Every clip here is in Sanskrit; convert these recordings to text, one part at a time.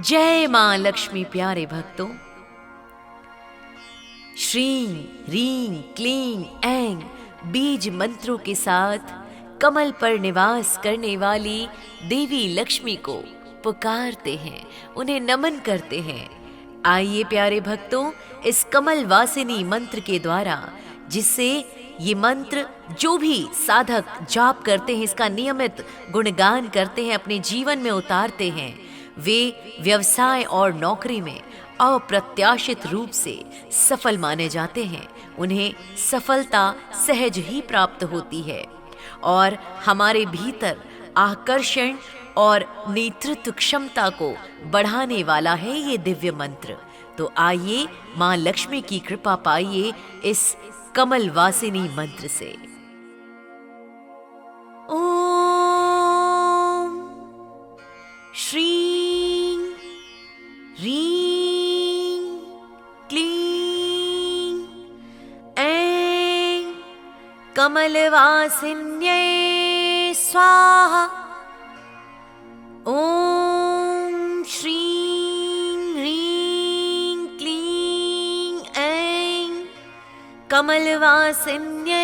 जय मां लक्ष्मी प्यारे भक्तों। श्रीं ह्रीं क्लीं ऐं बीज मंत्रों के साथ कमल पर निवास करने वाली देवी लक्ष्मी को पुकारते हैं, उन्हें नमन करते हैं। आइए प्यारे भक्तों, इस कमल वासिनी मंत्र के द्वारा, जिससे ये मंत्र जो भी साधक जाप करते हैं, इसका नियमित गुणगान करते हैं, अपने जीवन में उतारते हैं, वे व्यवसाय और नौकरी में अप्रत्याशित रूप से सफल माने जाते हैं। उन्हें सफलता सहज ही प्राप्त होती है और हमारे भीतर आकर्षण और नेतृत्व क्षमता को बढ़ाने वाला है ये दिव्य मंत्र। तो आइए मां लक्ष्मी की कृपा पाइए इस कमल वासिनी मंत्र से। ओम श्रीं ह्रीं क्लीं ऐं कमलवासिन्यै स्वाहा। ओम श्रीं ह्रीं क्लीं ऐं कमलवासिन्यै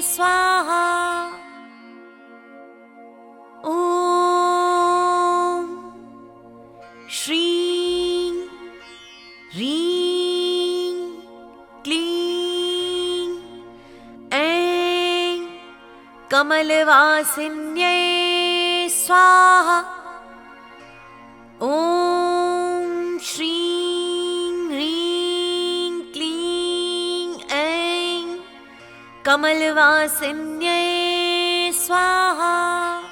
स्वाहा। ओम श्रीं ह्रीं क्लीं ऐं कमलवासिन्यै स्वाहा। ओम श्रीं ह्रीं क्लीं ऐं कमलवासिन्यै स्वाहा। ओम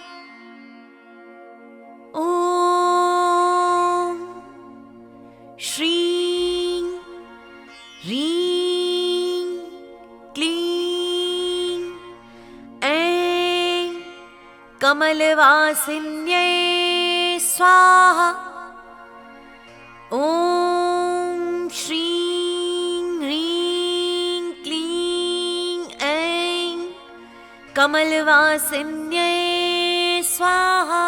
श्रीं ह्रीं क्लीं ऐं कमलवासिन्यै स्वाहा। ओम श्रीं ह्रीं क्लीं ऐं कमलवासिन्यै स्वाहा।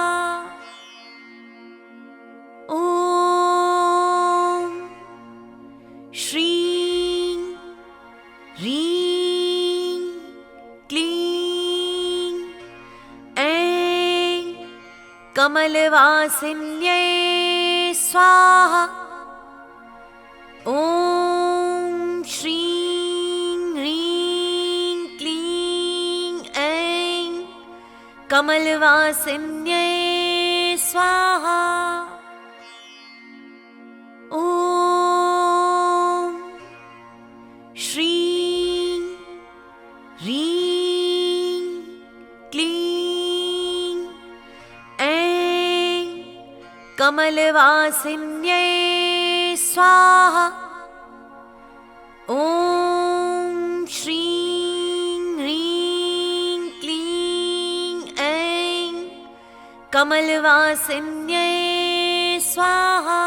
ओम श्रीं ह्रीं क्लीं ऐं कमलवासिन्यै स्वाहा। ओम श्रीं ह्रीं क्लीं ऐं कमलवासिन्यै स्वाहा। ओम श्रीं ह्रीं क्लीं ऐं कमलवासिन्यै स्वाहा। ओम श्रीं ह्रीं क्लीं ऐं कमलवासिन्यै स्वाहा।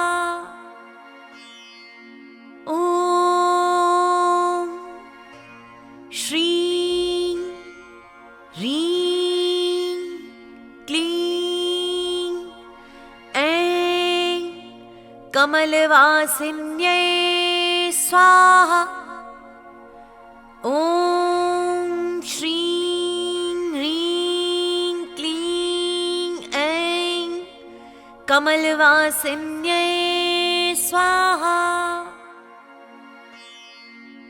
ओम श्रीं ह्रीं क्लीं ऐं कमलवासिन्यै स्वाहा। ओम श्रीं ह्रीं क्लीं ऐं कमलवासिन्यै स्वाहा।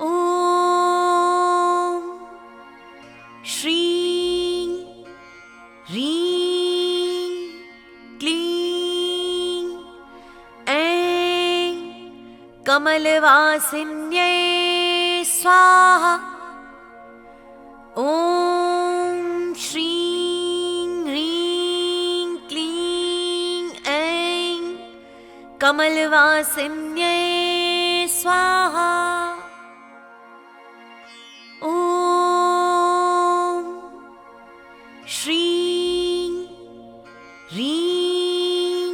ओम श्रीं ह्रीं क्लीं ऐं कमलवासिन्यै स्वाहा। ओम श्रीं ह्रीं क्लीं ऐं कमलवासिन्यै स्वाहा। ओम श्रीं ह्रीं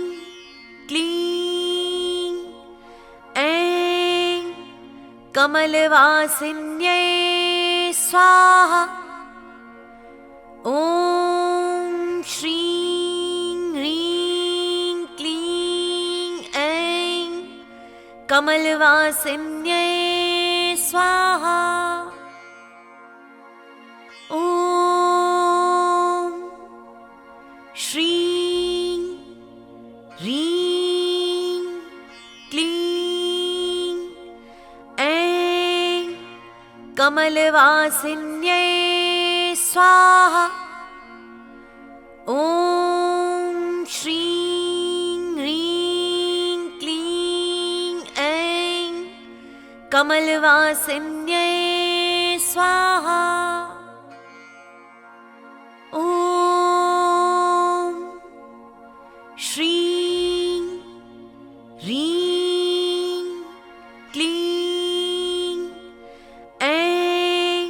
क्लीं ऐं कमलवासिन्यै स्वाहा। ओम श्रीं ह्रीं क्लीं कमलवासिन्यै स्वाहा। ॐ श्रीं ह्रीं क्लीं ऐं कमलवासिन्यै स्वाहा। ॐ श्रीं ह्रीं क्लीं ऐं कमलवासिन्यै स्वाहा। ॐ श्रीं ह्रीं क्लीं ऐं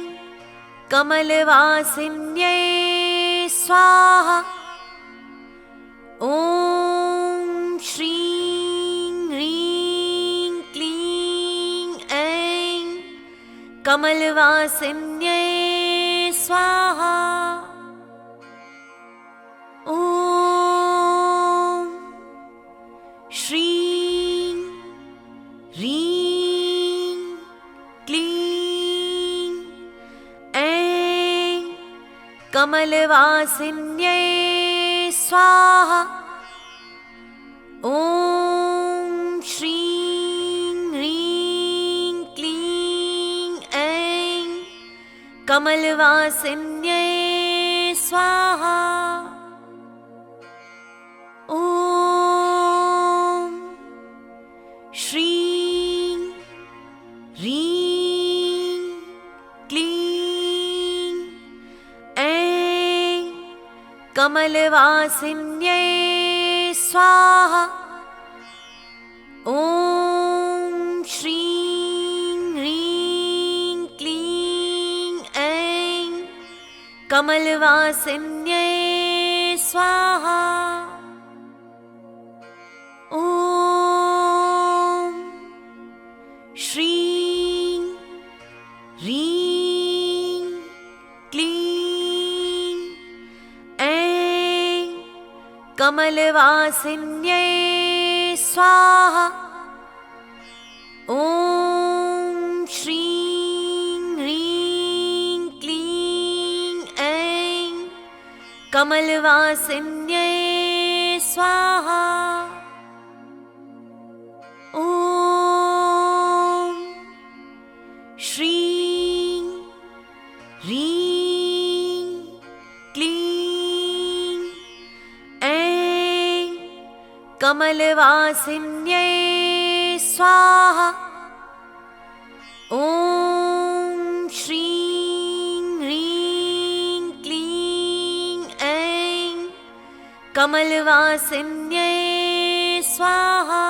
कमलवासिन्यै स्वाहा। ॐ श्रीं ह्रीं क्लीं ऐं कमलवासिन्यै स्वाहा। ॐ श्रीं ह्रीं क्लीं ऐं कमलवासिन्यै स्वाहा। ॐ श्रीं ह्रीं क्लीं ऐं कमलवासिन्यै स्वाहा। ॐ श्रीं ह्रीं क्लीं ऐं कमलवासिन्यै स्वाहा। ॐ श्रीं ह्रीं क्लीं ऐं कमलवासिन्यै स्वाहा। ॐ श्रीं ह्रीं क्लीं ऐं कमलवासिन्यै स्वाहा। ॐ श्रीं ह्रीं क्लीं ऐं कमलवासिन्यै स्वाहा। ॐ श्रीं ह्रीं क्लीं ऐं कमलवासिन्यै स्वाहा। ॐ श्रीं ह्रीं क्लीं ऐं कमलवासिन्यै स्वाहा।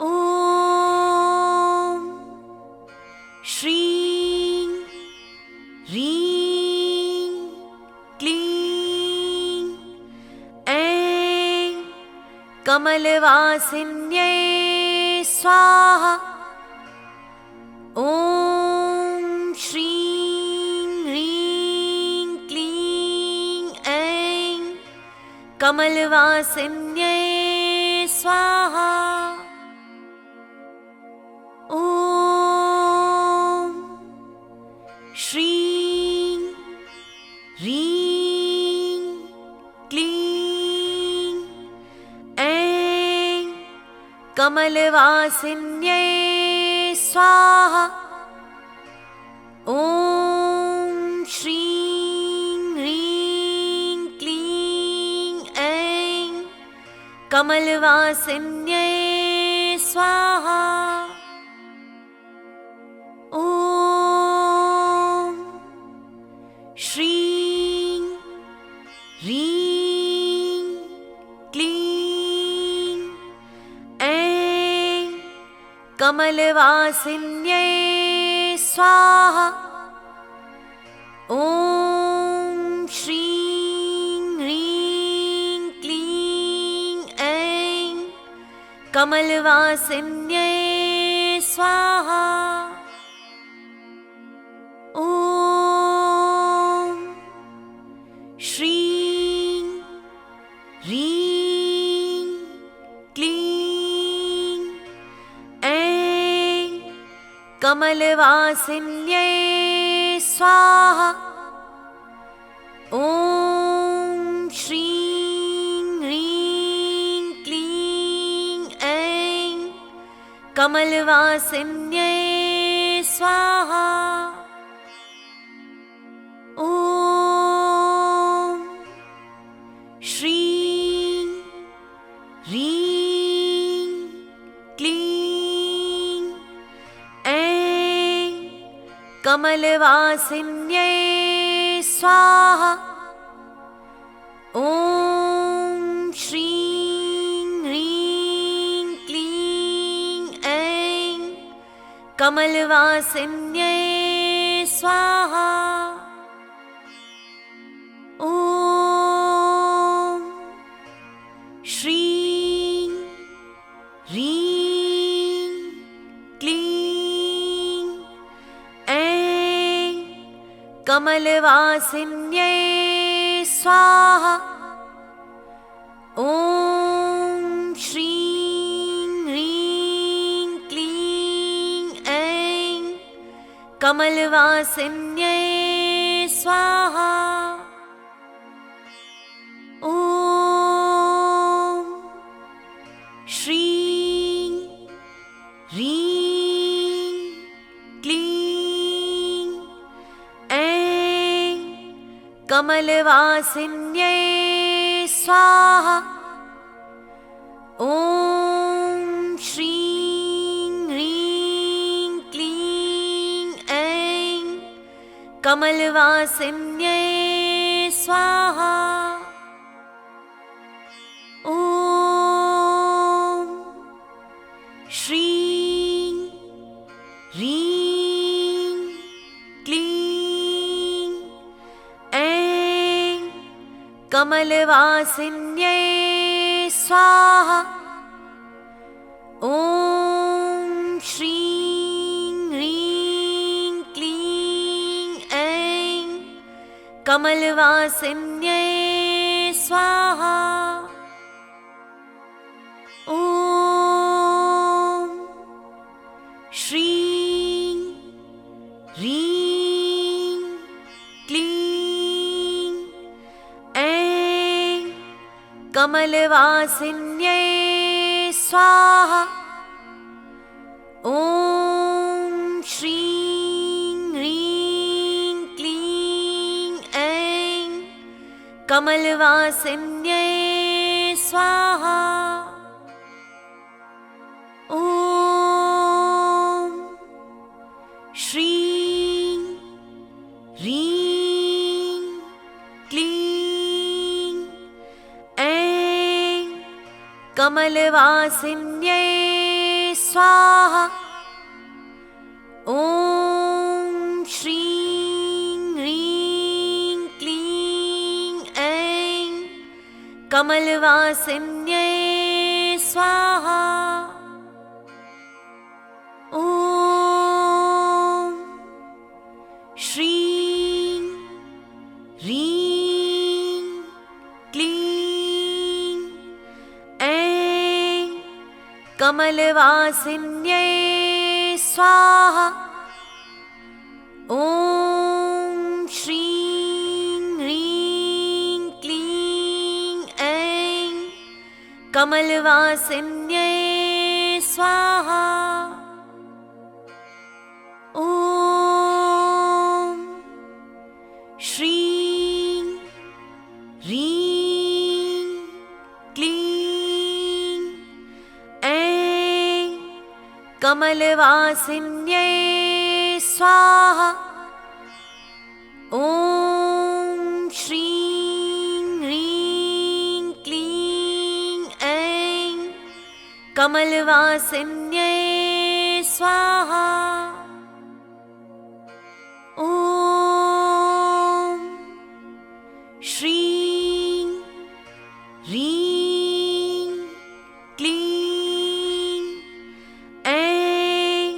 ॐ श्रीं ह्रीं क्लीं ऐं कमलवासिन्यै स्वाहा। ॐ श्रीं ह्रीं क्लीं ऐं कमलवासिन्यै स्वाहा। ॐ श्रीं ह्रीं क्लीं ऐं कमलवासिन्यै स्वाहा। ॐ श्रीं ह्रीं क्लीं ऐं कमलवासिन्यै स्वाहा। ॐ श्रीं ह्रीं क्लीं ऐं कमलवासिन्यै स्वाहा। ॐ श्रीं ह्रीं क्लीं ऐं कमलवासिन्यै स्वाहा। ॐ श्रीं कमलवासिन्यै स्वाहा। ॐ श्रीं ह्रीं क्लीं ऐं कमलवासिन्यै स्वाहा। ॐ श्रीं ह्रीं क्लीं ऐं कमलवासिन्यै स्वाहा। ॐ श्रीं ह्रीं क्लीं ऐं कमलवासिन्यै स्वाहा। ॐ श्रीं ह्रीं क्लीं ऐं कमलवासिन्यै स्वाहा। ॐ श्रीं ह्रीं क्लीं ऐं कमलवासिन्यै स्वाहा। ॐ श्रीं ह्रीं क्लीं ऐं कमलवासिन्यै स्वाहा। ॐ श्रीं ह्रीं क्लीं ऐं कमलवासिन्यै स्वाहा। ॐ श्रीं ह्रीं क्लीं ऐं कमलवासिन्यै स्वाहा। ॐ श्रीं ह्रीं क्लीं ऐं कमलवासिन्यै स्वाहा। ॐ श्रीं ह्रीं क्लीं ऐं कमलवासिन्यै स्वाहा। ॐ श्रीं ह्रीं क्लीं ऐं कमलवासिन्यै स्वाहा। ॐ श्रीं ह्रीं क्लीं ऐं कमलवासिन्यै स्वाहा। ॐ श्रीं ह्रीं क्लीं ऐं कमलवासिन्यै स्वाहा। ॐ श्रीं ह्रीं क्लीं ऐं कमलवासिन्यै स्वाहा। ॐ श्रीं ह्रीं क्लीं ऐं कमलवासिन्यै स्वाहा। ॐ श्रीं ह्रीं क्लीं ऐं कमलवासिन्यै स्वाहा। ॐ श्रीं ह्रीं क्लीं ऐं कमलवासिन्यै स्वाहा। ॐ श्रीं ह्रीं क्लीं ऐं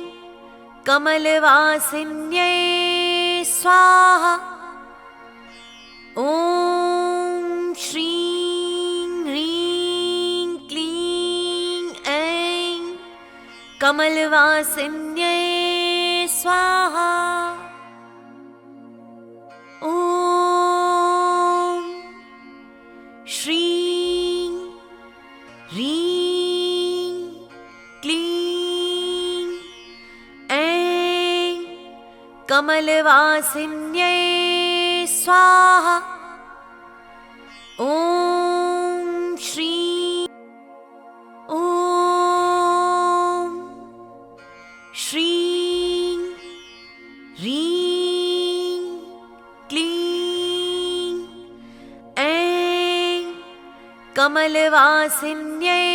कमलवासिन्यै स्वाहा। ॐ श्रीं ह्रीं क्लीं ऐं कमलवासिन्यै कमलवासिन्यै स्वाहा। ॐ श्रीं ॐ श्रीं ह्रीं क्लीं ऐं कमलवासिन्यै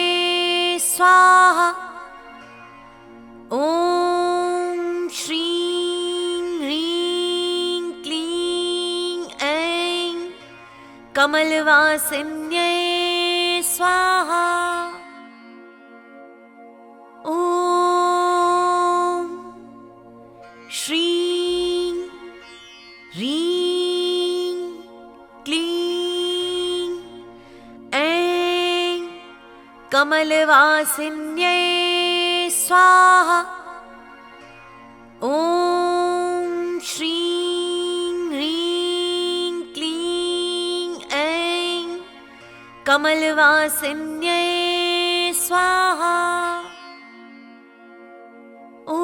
स्वाहा। ॐ श्रीं ह्रीं क्लीं ऐं कमलवासिन्यै स्वाहा। ॐ श्रीं ह्रीं क्लीं ऐं कमलवासिन्यै स्वाहा। ॐ श्रीं ह्रीं क्लीं ऐं कमलवासिन्यै स्वाहा। ॐ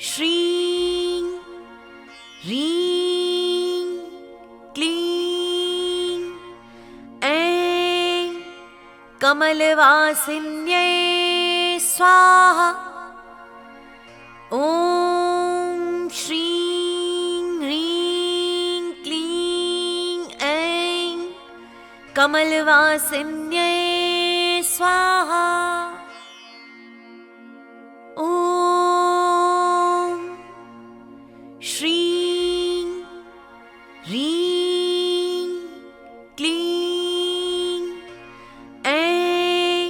श्रीं ह्रीं क्लीं ऐं कमलवासिन्यै स्वाहा। ॐ श्रीं ह्रीं क्लीं ऐं कमलवासिन्यै स्वाहा। ॐ श्रीं ह्रीं क्लीं ऐं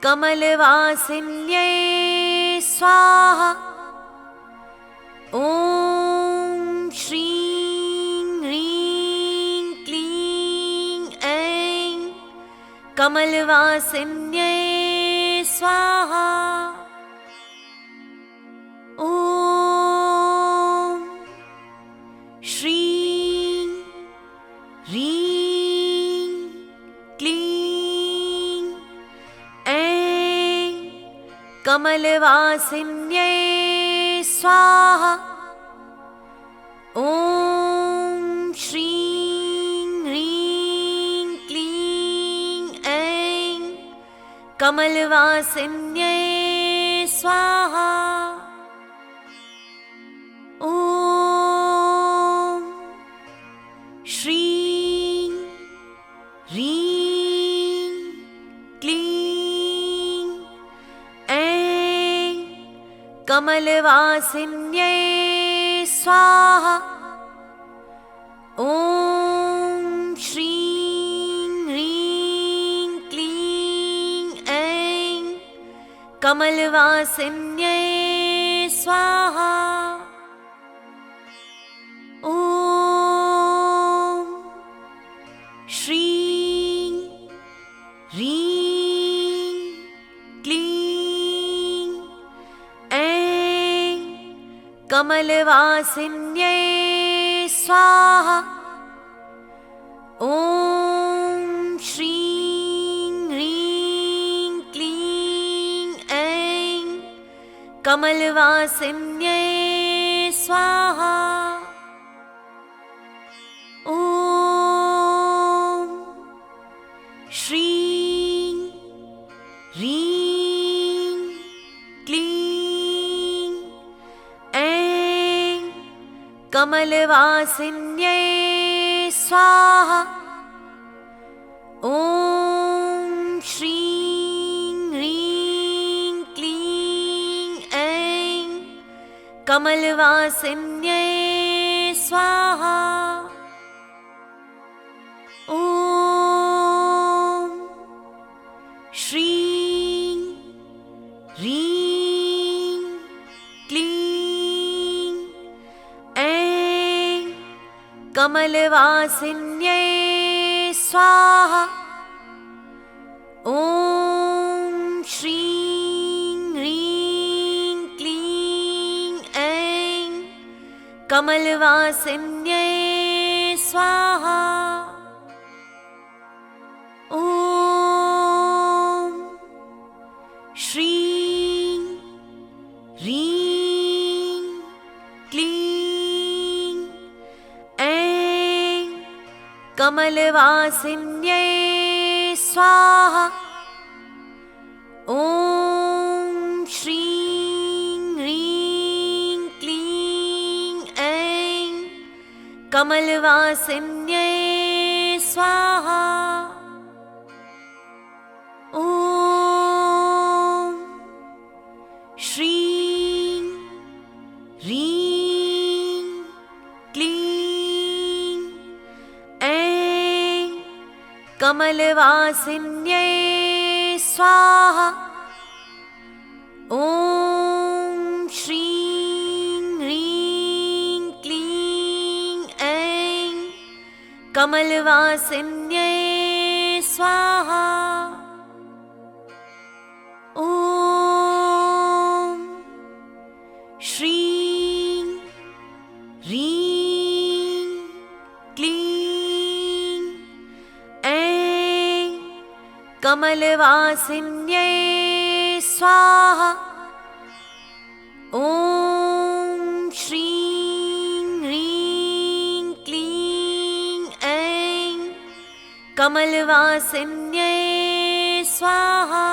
कमलवासिन्यै स्वाहा। ॐ श्रीं ह्रीं क्लीं ऐं कमलवासिन्यै स्वाहा। ॐ श्रीं ह्रीं क्लीं ऐं कमलवासिन्यै स्वाहा। ॐ श्रीं ह्रीं क्लीं ऐं कमलवासिन्यै स्वाहा। ॐ श्रीं ह्रीं क्लीं ऐं कमलवासिन्यै स्वाहा। ॐ श्रीं ह्रीं क्लीं ऐं कमलवासिन्यै स्वाहा। ॐ श्रीं ह्रीं क्लीं ऐं कमलवासिन्यै स्वाहा। ॐ श्रीं ह्रीं क्लीं ऐं कमलवासिन्यै स्वाहा। ॐ श्रीं ह्रीं क्लीं ऐं कमलवासिन्यै स्वाहा। ॐ श्रीं ह्रीं क्लीं ऐं कमलवासिन्यै स्वाहा। ॐ श्रीं ह्रीं क्लीं ऐं कमलवासिन्यै स्वाहा। ॐ श्रीं ह्रीं क्लीं ऐं कमलवासिन्यै स्वाहा। ॐ श्रीं ह्रीं कमलवासिन्यै स्वाहा। ॐ श्रीं ह्रीं क्लीं ऐं कमलवासिन्यै स्वाहा। ॐ श्रीं ह्रीं क्लीं ऐं कमलवासिन्यै स्वाहा। ॐ श्रीं ह्रीं क्लीं ऐं कमलवासिन्यै स्वाहा। ॐ श्रीं ह्रीं क्लीं ऐं कमलवासिन्यै स्वाहा। ॐ श्रीं ह्रीं क्लीं ऐं कमलवासिन्यै स्वाहा।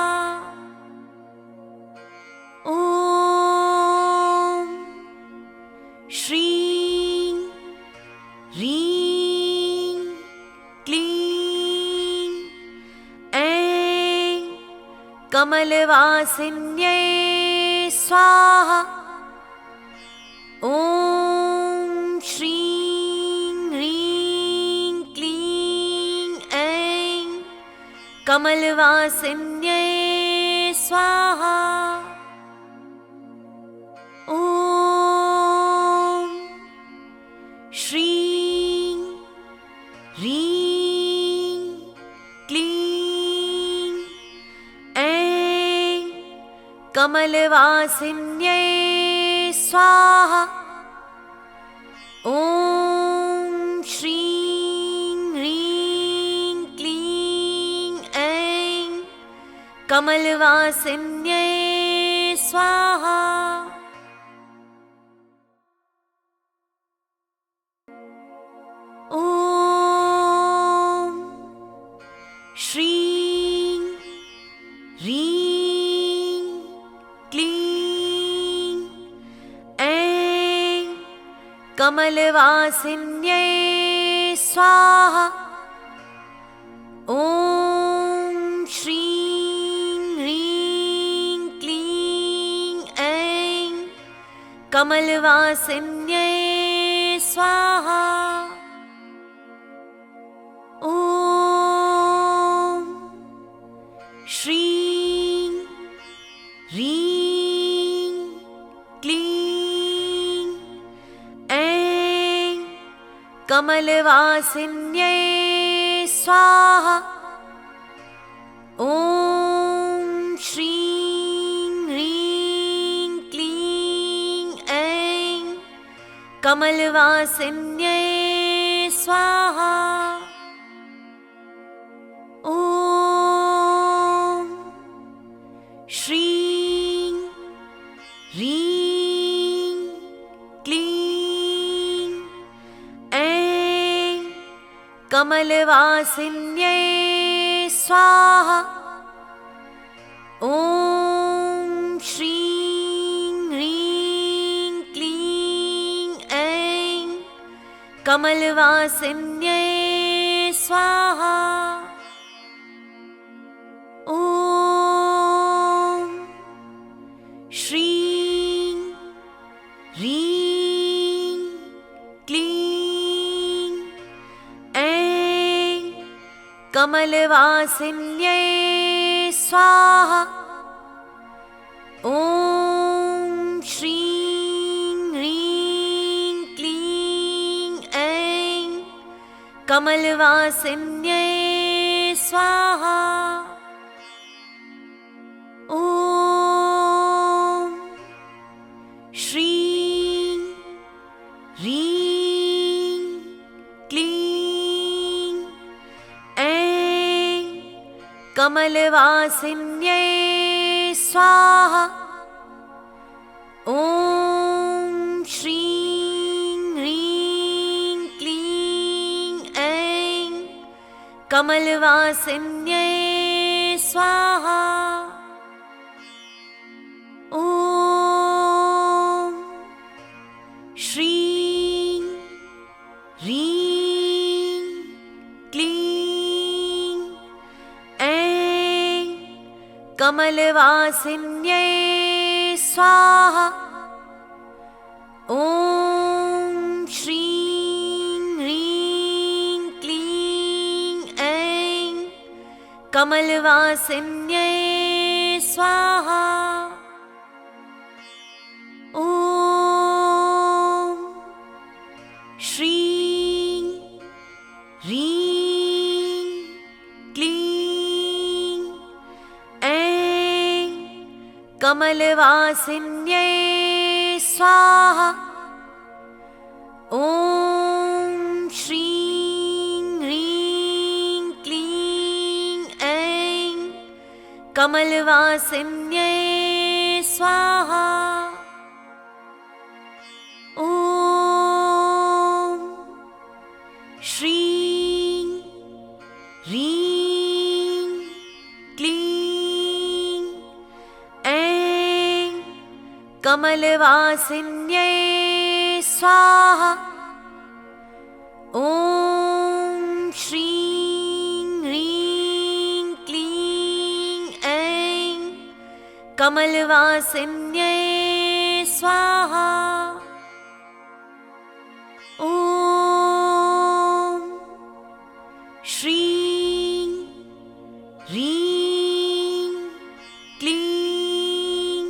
ॐ श्रीं ह्रीं क्लीं ऐं कमलवासिन्यै स्वाहा। ॐ श्रीं ह्रीं क्लीं ऐं कमलवासिन्यै स्वाहा। ॐ श्रीं ह्रीं क्लीं ऐं कमलवासिन्यै स्वाहा। ॐ श्रीं ह्रीं क्लीं ऐं कमलवासिन्यै स्वाहा। ॐ श्रीं ह्रीं क्लीं ऐं कमलवासिन्यै स्वाहा। ॐ श्रीं ह्रीं क्लीं ऐं कमलवासिन्यै स्वाहा। ॐ श्रीं ह्रीं क्लीं ऐं कमलवासिन्यै स्वाहा। ॐ श्रीं ह्रीं क्लीं ऐं कमलवासिन्यै स्वाहा। ॐ श्रीं ह्रीं क्लीं ऐं कमलवासिन्यै स्वाहा। ॐ श्रीं ह्रीं क्लीं ऐं कमलवासिन्यै स्वाहा। ॐ श्रीं ह्रीं क्लीं ऐं कमलवासिन्यै स्वाहा। ॐ श्रीं ह्रीं क्लीं ऐं कमलवासिन्यै स्वाहा। ॐ श्रीं ह्रीं क्लीं ऐं कमलवासिन्यै स्वाहा। ॐ श्रीं ह्रीं क्लीं ऐं कमलवासिन्यै स्वाहा। ॐ श्रीं ह्रीं क्लीं ऐं कमलवासिन्यै स्वाहा। ॐ श्रीं ह्रीं क्लीं ऐं कमलवासिन्यै स्वाहा। ॐ श्रीं ह्रीं क्लीं ऐं कमलवासिन्यै स्वाहा। ॐ श्रीं ह्रीं क्लीं ऐं कमलवासिन्यै स्वाहा। ॐ श्रीं ह्रीं क्लीं ऐं कमलवासिन्यै स्वाहा। ॐ श्रीं ह्रीं क्लीं ऐं कमलवासिन्यै स्वाहा। ॐ श्रीं ह्रीं क्लीं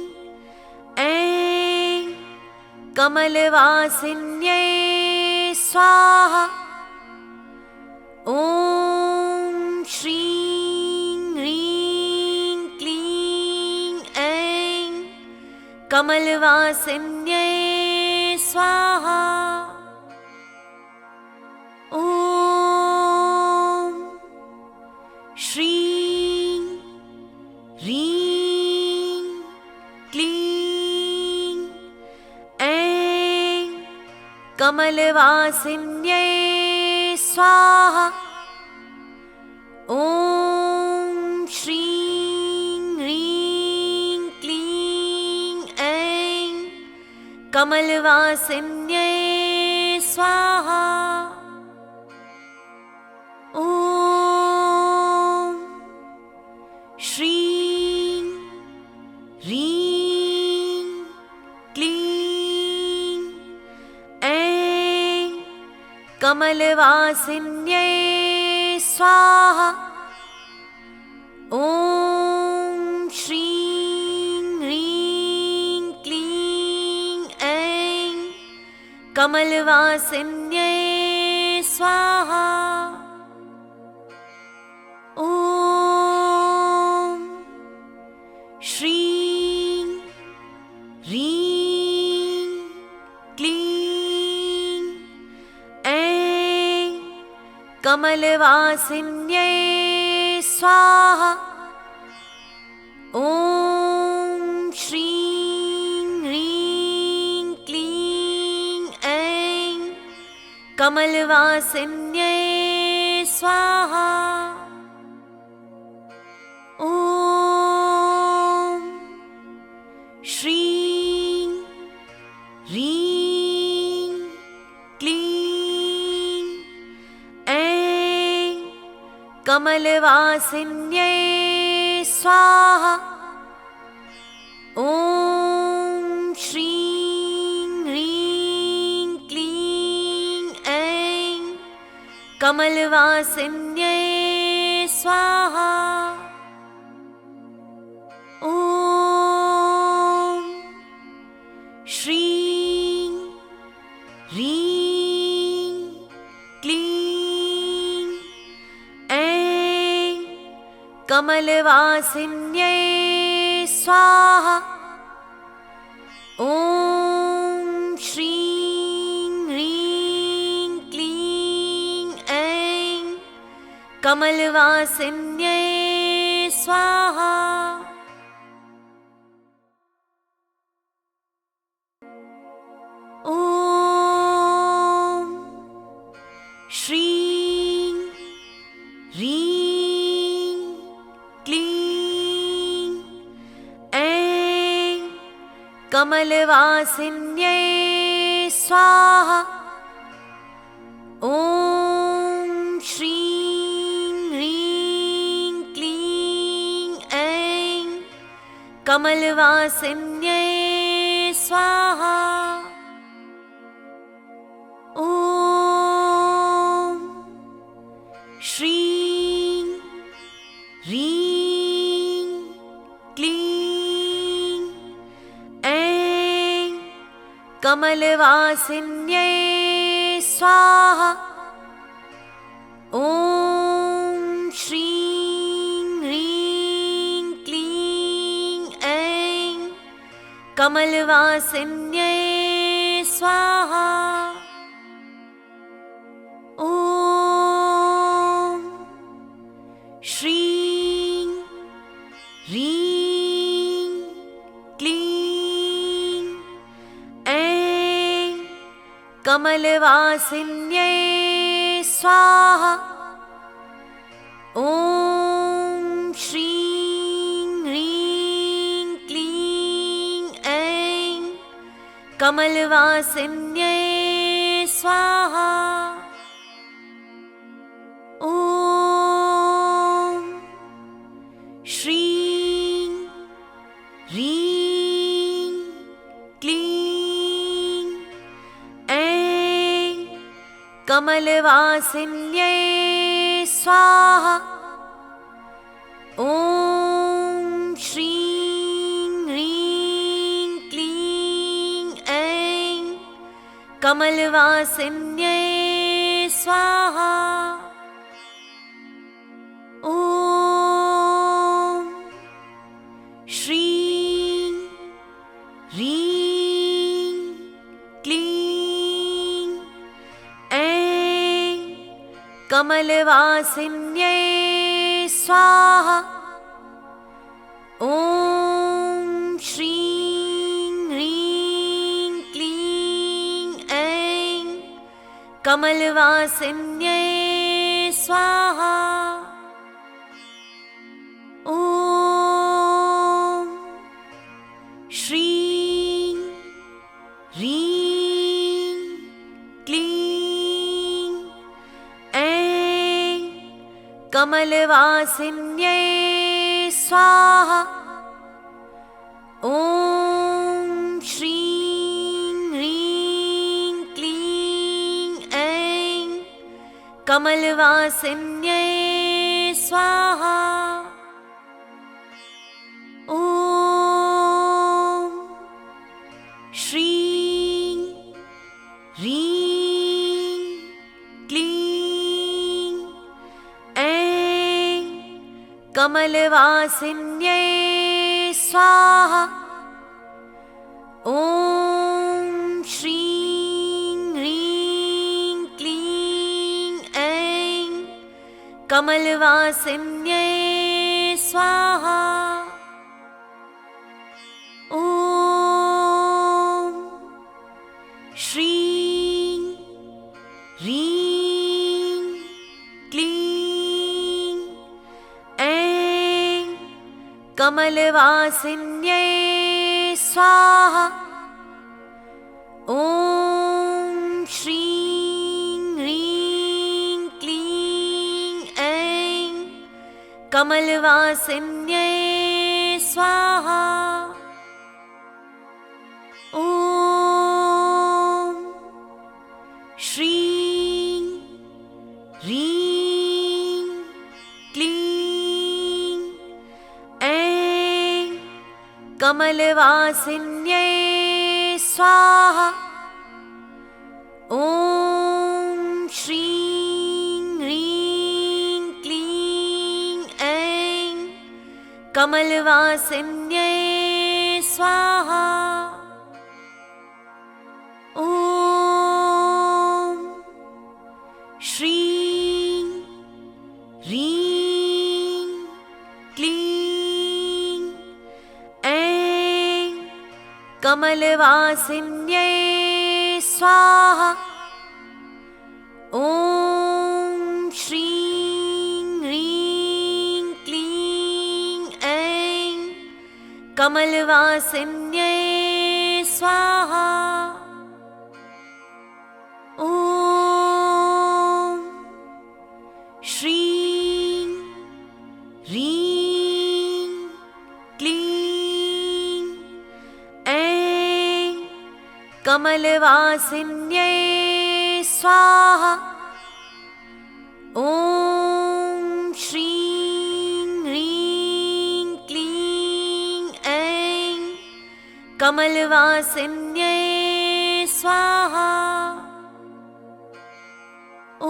ऐं कमलवासिन्यै स्वाहा। ॐ श्रीं ह्रीं क्लीं ऐं कमलवासिन्यै स्वाहा। ॐ श्रीं ह्रीं क्लीं ऐं कमलवासिन्यै स्वाहा। ॐ श्रीं ह्रीं क्लीं ऐं कमलवासिन्यै स्वाहा। ॐ श्रीं ह्रीं क्लीं ऐं कमलवासिन्यै स्वाहा। ॐ श्रीं ह्रीं क्लीं ऐं कमलवासिन्यै स्वाहा। ॐ श्रीं ह्रीं क्लीं ऐं कमलवासिन्यै स्वाहा। ॐ श्रीं ह्रीं क्लीं ऐं कमलवासिन्यै स्वाहा। ॐ श्रीं ह्रीं क्लीं ऐं कमलवासिन्यै स्वाहा। ॐ श्रीं ह्रीं क्लीं ऐं कमलवासिन्यै स्वाहा। ॐ श्रीं ह्रीं क्लीं ऐं कमलवासिन्यै स्वाहा। ॐ श्रीं ह्रीं क्लीं ऐं कमलवासिन्यै स्वाहा। ॐ श्रीं ह्रीं कमलवासिन्यै स्वाहा। ॐ श्रीं ह्रीं क्लीं ऐं कमलवासिन्यै स्वाहा। ॐ श्रीं ह्रीं क्लीं ऐं कमलवासिन्यै स्वाहा। ॐ श्रीं ह्रीं क्लीं ऐं कमलवासिन्यै स्वाहा। ॐ श्रीं ह्रीं क्लीं ऐं कमलवासिन्यै स्वाहा। ॐ श्रीं ह्रीं क्लीं ऐं कमलवासिन्यै स्वाहा। ॐ श्रीं ह्रीं क्लीं ऐं कमलवासिन्यै स्वाहा। ॐ श्रीं ह्रीं क्लीं ऐं कमलवासिन्यै स्वाहा। ॐ श्रीं ह्रीं क्लीं ऐं कमलवासिन्यै स्वाहा। ॐ श्रीं ह्रीं क्लीं ऐं कमलवासिन्यै स्वाहा। ॐ श्रीं ह्रीं क्लीं ऐं कमलवासिन्यै स्वाहा। ॐ श्रीं ह्रीं क्लीं ऐं कमलवासिन्यै स्वाहा। ॐ श्रीं ह्रीं क्लीं ऐं कमलवासिन्यै स्वाहा। ॐ श्रीं ह्रीं क्लीं ऐं कमलवासिन्यै स्वाहा। ॐ श्रीं ह्रीं क्लीं ऐं कमलवासिन्यै स्वाहा। ॐ श्रीं ह्रीं क्लीं ऐं कमलवासिन्यै स्वाहा। ॐ श्रीं ह्रीं क्लीं ऐं कमलवासिन्यै स्वाहा। ॐ श्रीं ह्रीं क्लीं ऐं कमलवासिन्यै स्वाहा। ॐ श्रीं ह्रीं क्लीं ऐं कमलवासिन्यै स्वाहा। ॐ श्रीं ह्रीं क्लीं ऐं कमलवासिन्यै स्वाहा। ॐ श्रीं ह्रीं क्लीं ऐं कमलवासिन्यै स्वाहा। ॐ श्रीं ह्रीं क्लीं ऐं कमलवासिन्यै स्वाहा। ॐ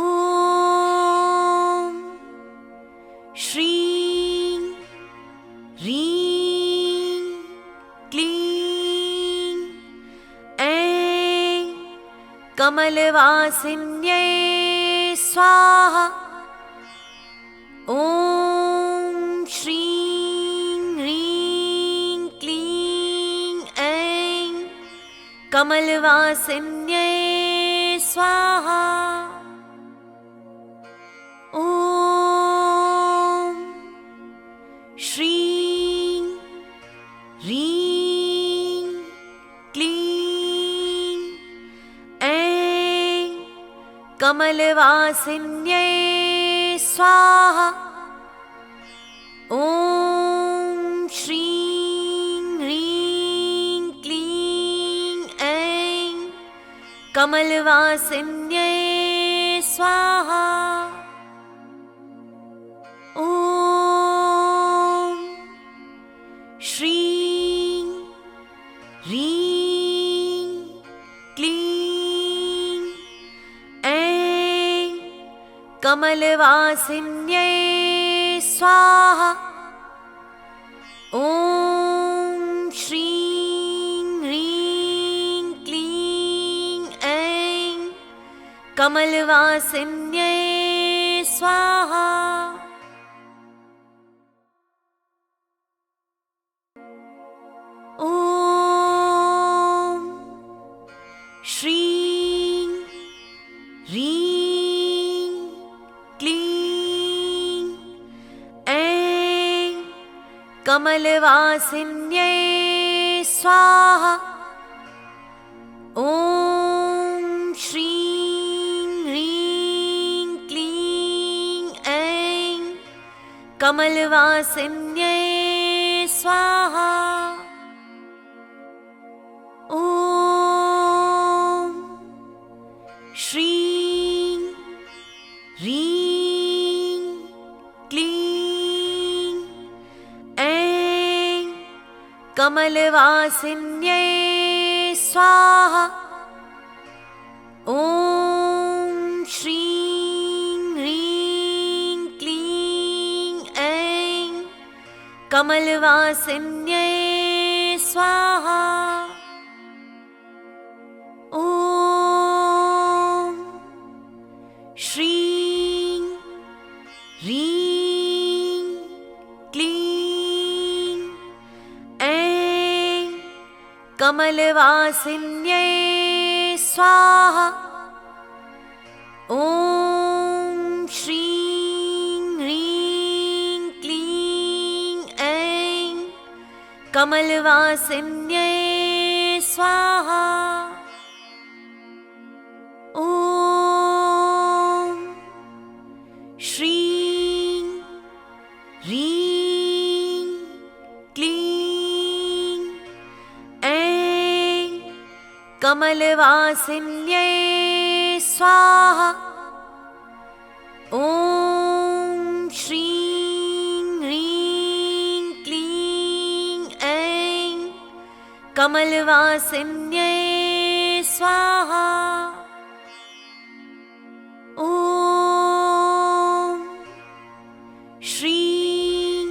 श्रीं ह्रीं क्लीं ऐं कमलवासिन्यै स्वाहा। ॐ श्रीं ह्रीं क्लीं ऐं कमलवासिन्यै स्वाहा। ॐ श्रीं ह्रीं क्लीं ऐं कमलवासिन्यै स्वाहा। ॐ श्रीं ह्रीं क्लीं ऐं कमलवासिन्यै स्वाहा। ॐ श्रीं ह्रीं क्लीं ऐं कमलवासिन्यै स्वाहा। ॐ श्रीं ह्रीं क्लीं ऐं कमलवासिन्यै स्वाहा। ॐ श्रीं ह्रीं क्लीं ऐं कमलवासिन्यै स्वाहा। ॐ श्रीं ह्रीं क्लीं ऐं कमलवासिन्यै स्वाहा। ॐ श्रीं ह्रीं क्लीं ऐं कमलवासिन्यै स्वाहा। ॐ श्रीं ह्रीं क्लीं ऐं कमलवासिन्यै स्वाहा। ॐ श्रीं ह्रीं क्लीं ऐं कमलवासिन्यै स्वाहा। ॐ श्रीं ह्रीं क्लीं ऐं कमलवासिन्यै स्वाहा। ॐ श्रीं ह्रीं क्लीं ऐं कमलवासिन्यै स्वाहा। ॐ श्रीं ह्रीं क्लीं ऐं कमलवासिन्यै स्वाहा। ॐ श्रीं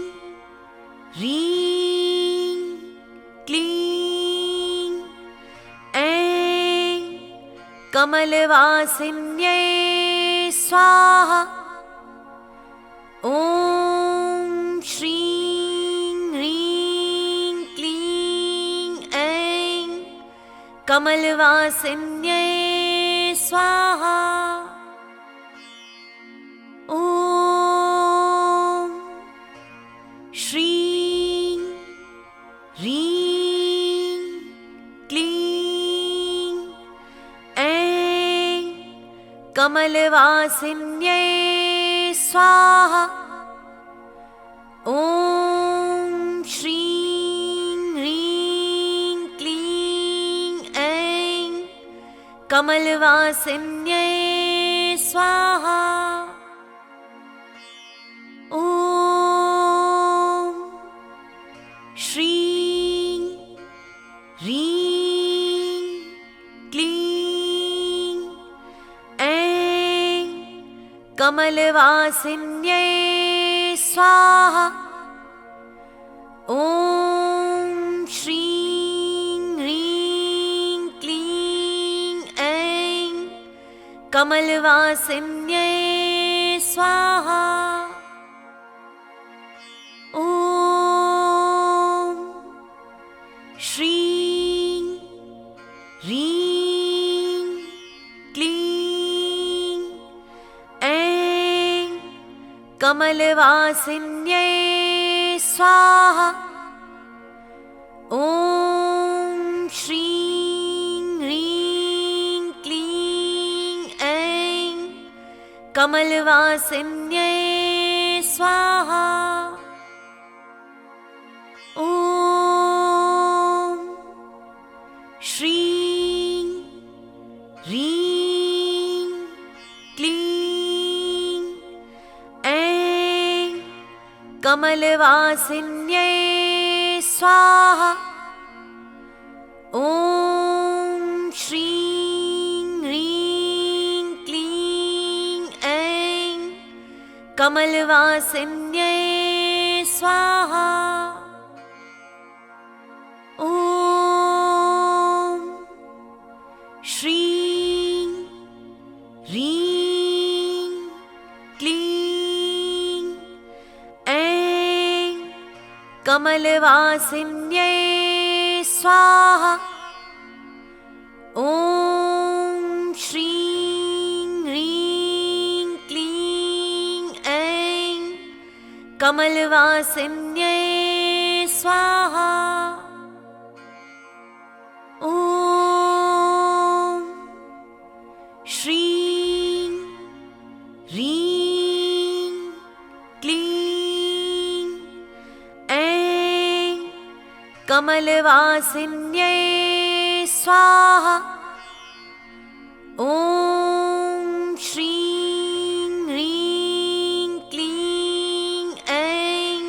ह्रीं क्लीं ऐं कमलवासिन्यै स्वाहा। ॐ श्रीं ह्रीं क्लीं ऐं कमलवासिन्यै स्वाहा। ॐ श्रीं ह्रीं क्लीं कमलवासिन्यै स्वाहा। ॐ श्रीं ह्रीं क्लीं ऐं कमलवासिन्यै स्वाहा। ॐ श्रीं ह्रीं क्लीं ऐं कमलवासिन्यै स्वाहा। ॐ श्रीं ह्रीं क्लीं ऐं कमलवासिन्यै स्वाहा। ॐ श्रीं ह्रीं क्लीं ऐं कमलवासिन्यै स्वाहा। ॐ श्रीं ह्रीं क्लीं ऐं कमलवासिन्यै स्वाहा। ॐ श्रीं ह्रीं क्लीं ऐं कमलवासिन्यै स्वाहा। ॐ श्रीं ह्रीं क्लीं ऐं कमलवासिन्यै स्वाहा। ॐ श्रीं ह्रीं क्लीं ऐं कमलवासिन्यै स्वाहा। ॐ श्रीं ह्रीं क्लीं ऐं कमलवासिन्यै स्वाहा। ॐ श्रीं ह्रीं क्लीं ऐं कमलवासिन्यै स्वाहा। ॐ श्रीं ह्रीं क्लीं ऐं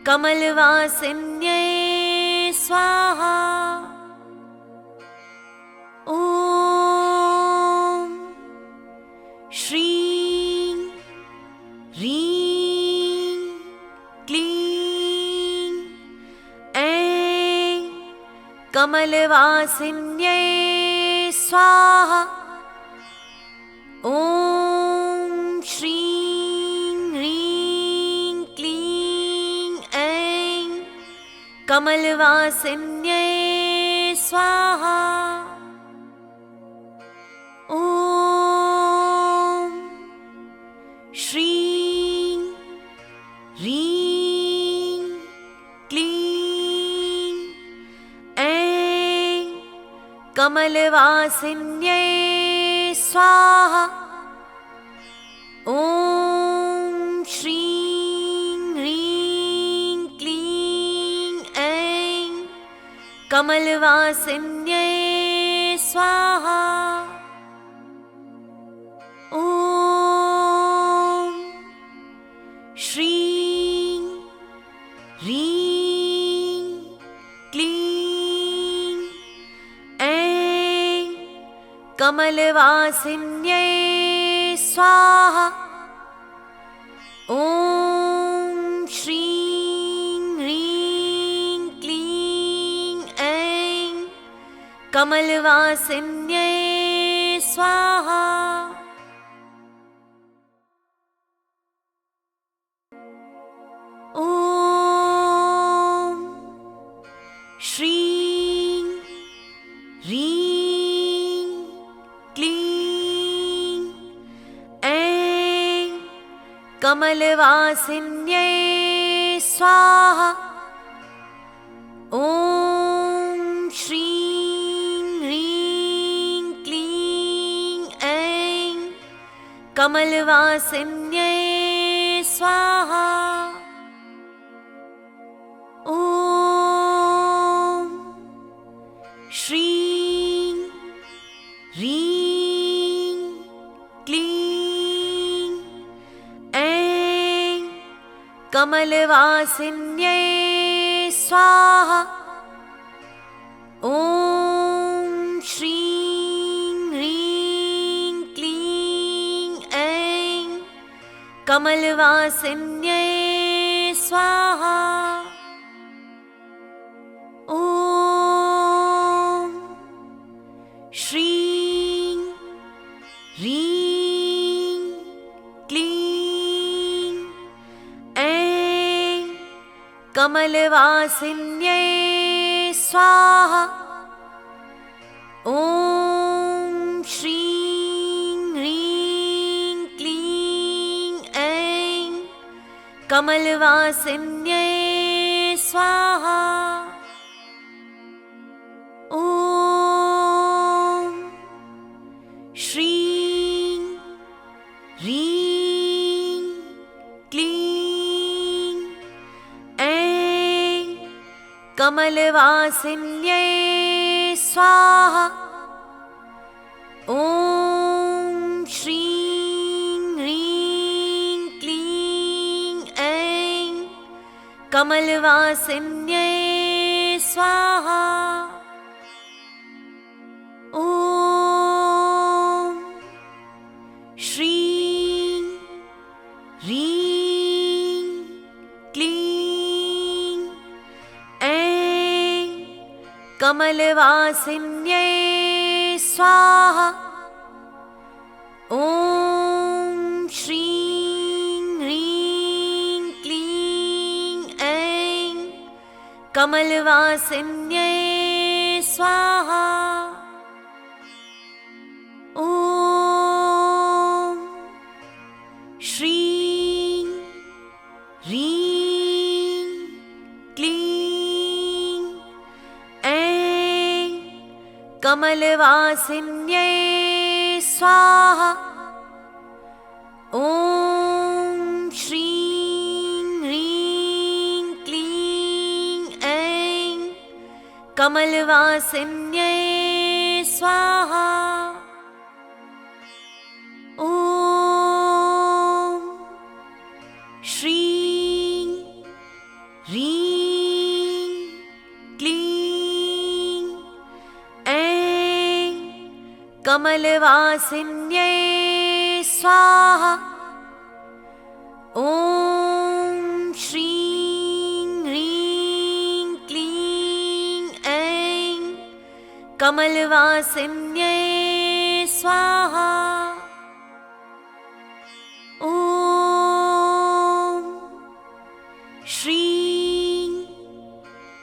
कमलवासिन्यै स्वाहा। ॐ श्रीं ह्रीं क्लीं ऐं कमलवासिन्यै स्वाहा। ॐ श्रीं ह्रीं क्लीं ऐं कमलवासिन्यै स्वाहा। ॐ श्रीं ह्रीं क्लीं ऐं कमलवासिन्यै स्वाहा। ॐ श्रीं ह्रीं क्लीं ऐं कमलवासिन्यै स्वाहा। ॐ श्रीं ह्रीं क्लीं ऐं कमलवासिन्यै स्वाहा। ॐ श्रीं ह्रीं क्लीं ऐं कमलवासिन्यै स्वाहा। ॐ श्रीं ह्रीं क्लीं ऐं कमलवासिन्यै स्वाहा। ॐ श्रीं ह्रीं क्लीं ऐं कमलवासिन्यै स्वाहा। ॐ श्रीं ह्रीं क्लीं ऐं कमलवासिन्यै स्वाहा। ॐ श्रीं ह्रीं क्लीं ऐं कमलवासिन्यै स्वाहा। ॐ श्रीं ह्रीं क्लीं ऐं कमलवासिन्यै स्वाहा। ॐ श्रीं ह्रीं क्लीं ऐं कमलवासिन्यै स्वाहा। ॐ श्रीं ह्रीं क्लीं ऐं कमलवासिन्यै स्वाहा। ॐ श्रीं ह्रीं क्लीं ऐं कमलवासिन्यै स्वाहा। ॐ श्रीं ह्रीं क्लीं ऐं कमलवासिन्यै स्वाहा। ॐ श्रीं ह्रीं क्लीं ऐं कमलवासिन्यै स्वाहा। ॐ श्रीं ह्रीं क्लीं ऐं कमलवासिन्यै स्वाहा। ॐ श्रीं ह्रीं क्लीं ऐं कमलवासिन्यै स्वाहा। ॐ श्रीं ह्रीं क्लीं ऐं कमलवासिन्यै स्वाहा। ॐ श्रीं ह्रीं क्लीं ऐं कमलवासिन्यै स्वाहा। ॐ श्रीं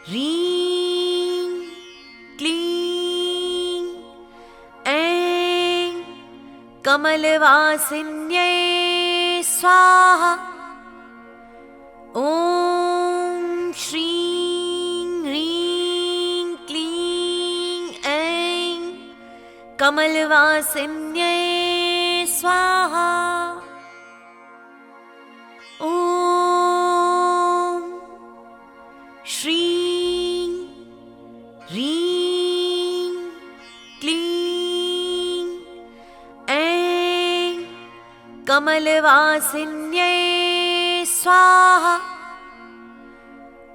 ह्रीं क्लीं ऐं कमलवासिन्यै स्वाहा। ॐ श्रीं ह्रीं क्लीं ऐं कमलवासिन्यै स्वाहा। ॐ श्रीं ह्रीं क्लीं ऐं कमलवासिन्यै स्वाहा।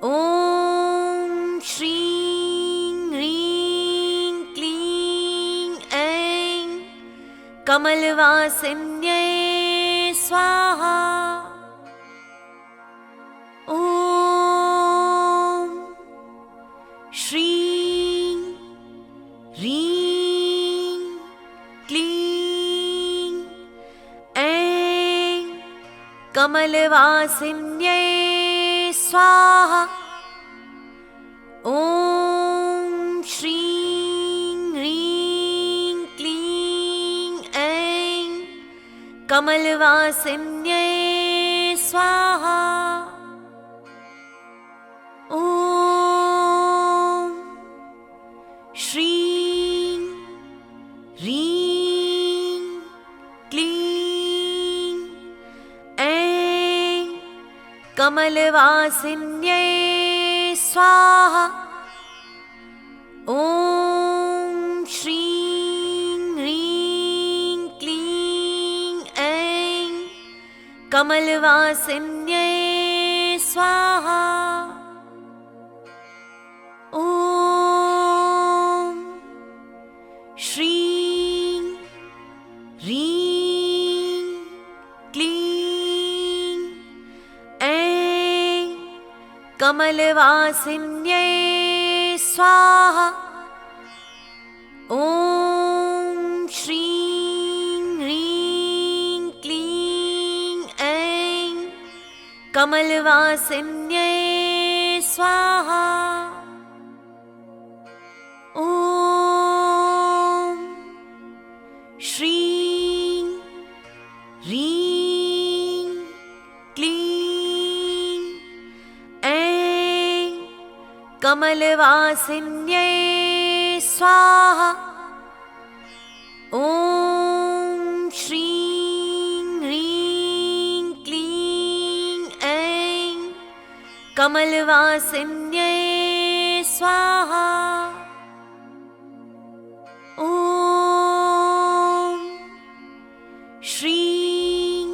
ॐ श्रीं ह्रीं क्लीं ऐं कमलवासिन्यै स्वाहा। ॐ श्रीं ह्रीं क्लीं ऐं कमलवासिन्यै स्वाहा। ॐ श्रीं ह्रीं क्लीं ऐं कमलवासिन्यै स्वाहा। ॐ श्रीं ह्रीं क्लीं कमलवासिन्यै स्वाहा। ॐ श्रीं ह्रीं क्लीं ऐं कमलवासिन्यै स्वाहा। ॐ श्रीं ह्रीं क्लीं ऐं कमलवासिन्यै स्वाहा। ॐ श्रीं ह्रीं क्लीं ऐं कमलवासिन्यै स्वाहा। ॐ श्रीं ह्रीं क्लीं ऐं कमलवासिन्यै स्वाहा। ॐ श्रीं ह्रीं क्लीं ऐं कमलवासिन्यै स्वाहा। ॐ श्रीं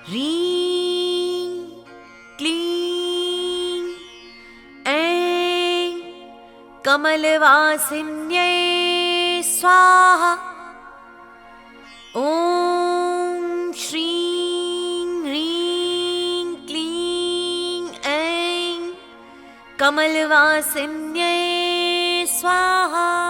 ह्रीं क्लीं ऐं कमलवासिन्यै स्वाहा। ॐ श्रीं ह्रीं क्लीं ऐं कमलवासिन्यै स्वाहा।